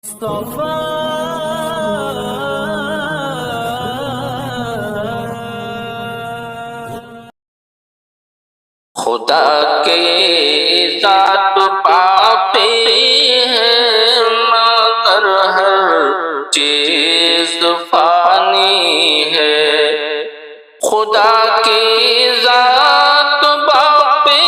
خدا کے ذات پاتے ہیں مگر ہر چیز فانی ہے۔ خدا کی ذات باقی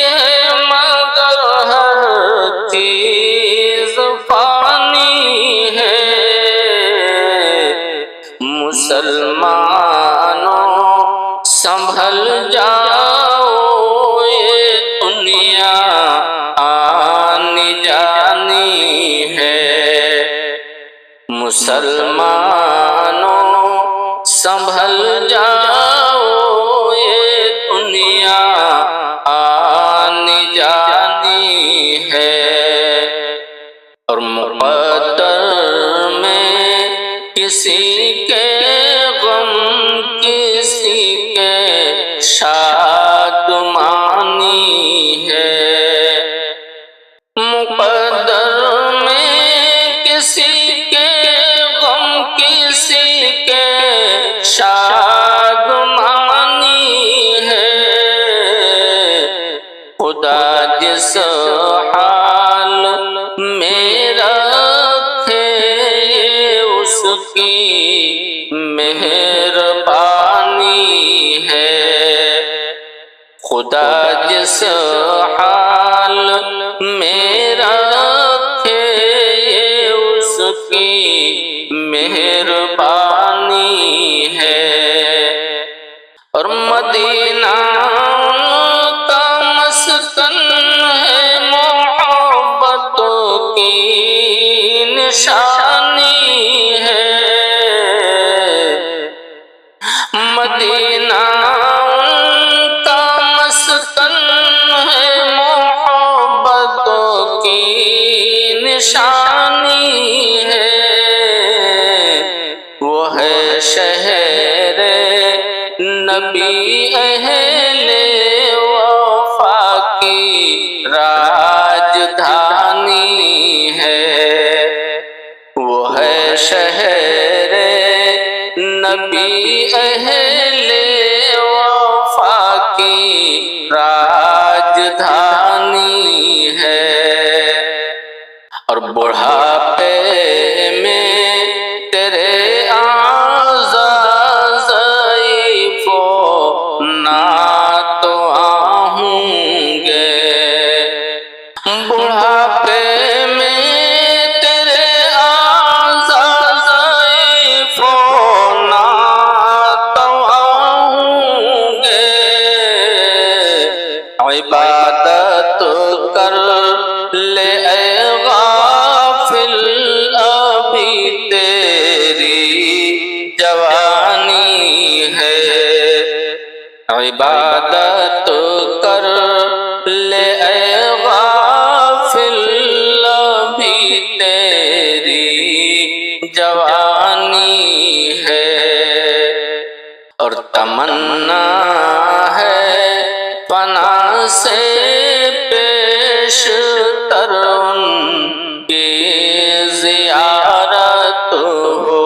ہے مگر ہر چیز فانی ہے۔ مسلمانوں سنبھل جاؤ، یہ دنیا آنی جانی ہے۔ مسلمانوں سنبھل جاؤ، یہ دنیا آنی جانی ہے۔ اور مقدر میں کسی کے غم کسی کے شادمانی ہے۔ مقدر میں کسی کے غم کسی کے شادمانی ہے۔ خدا جس حال میں رکھے یہ اس کی مہربانی ہے۔ خدا جس حال میں رکھے یہ اس کی مہربانی ہے۔ اور مدینہ کا مسکن ہے، محبتوں کی نشانی ہے۔ مدینہ کا مسکن ہے، محبتوں کی نشانی ہے۔ وہ ہے شہر نبی اہل وفا کی راجدھانی ہے۔ وہ ہے شہر نبی اہل وفا کی راجدھانی ہے۔ اور بڑھاپے میں تیرے اعضاء ضعیف و ناتواں ہوں گے۔ بڑھاپے میں تیرے اعضاء ضعیف و ناتواں ہوں گے۔ عبادت کر لے اے غافل، ابھی تیری جوانی ہے۔ عبادت کر لے اے غافل، ابھی تیری جوانی ہے۔ اور تمنا ہے فنا سے پیش تر ان کی زیارت ہو۔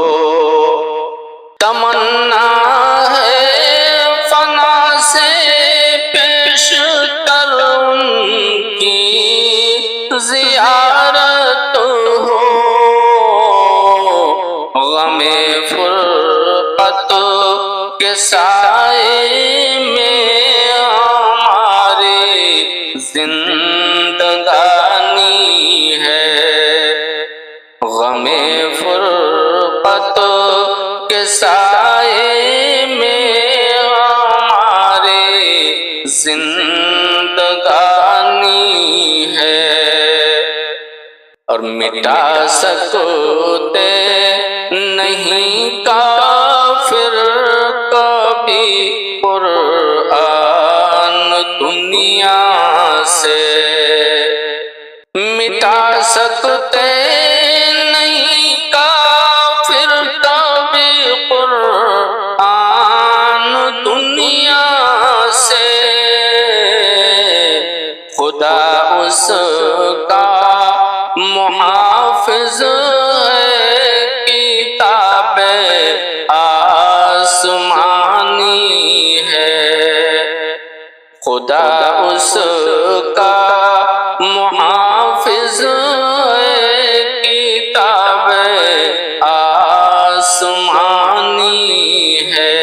تمنا ہے فنا سے پیش تر ان کی زیارت ہو۔ غم فرقت کے سائے میں ہماری زندگانی ہے۔ غم فرقت کے سائے میں ہماری زندگانی ہے۔ اور مٹا سکتے نہیں کافر کبھی قرآن دنیا سے۔ مٹا سکتے نہیں کافر کبھی قرآن دنیا سے۔ خدا اس کا محافظ خدا اس کا محافظ کتاب آسمانی ہے،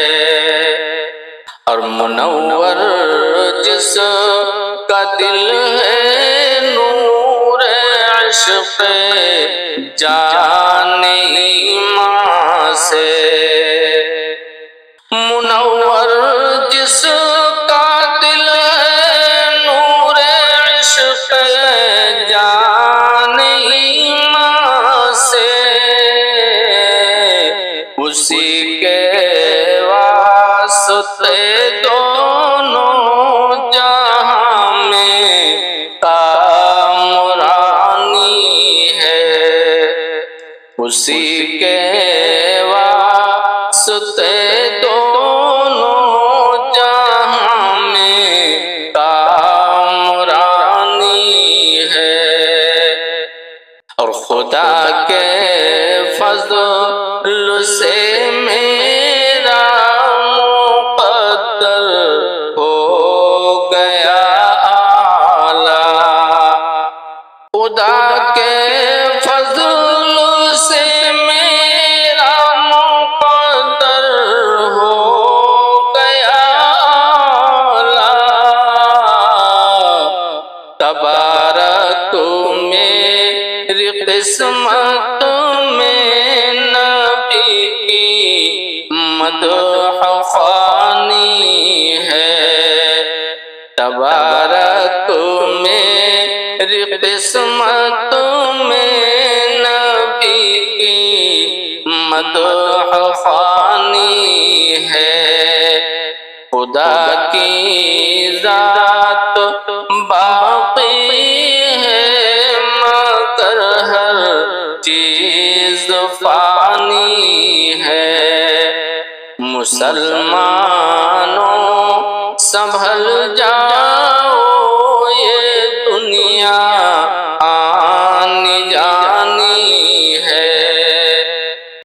اور منور جس کا دل ہے نور عشق جان ایمان سے، منور جس کا دل ہے نور عشق جان ایمان سے، اسی کے واسطے دونوں جہاں میں کامرانی ہے، اسی کے واسطے دونوں جہاں میں کامرانی ہے، اور خدا کے فضل سے میرا مقدر ہو گیا اعلیٰ، خدا کے فضل سے میرا مقدر ہو گیا اعلیٰ، تبارک میری قسمت میں نبی کی مدح خوانی ہے، تبارک میری قسمت میں نبی کی مدح خوانی ہے، خدا کی ذات باقی ہے مگر ہر چیز فانی ہے، مسلمانوں سنبھل جا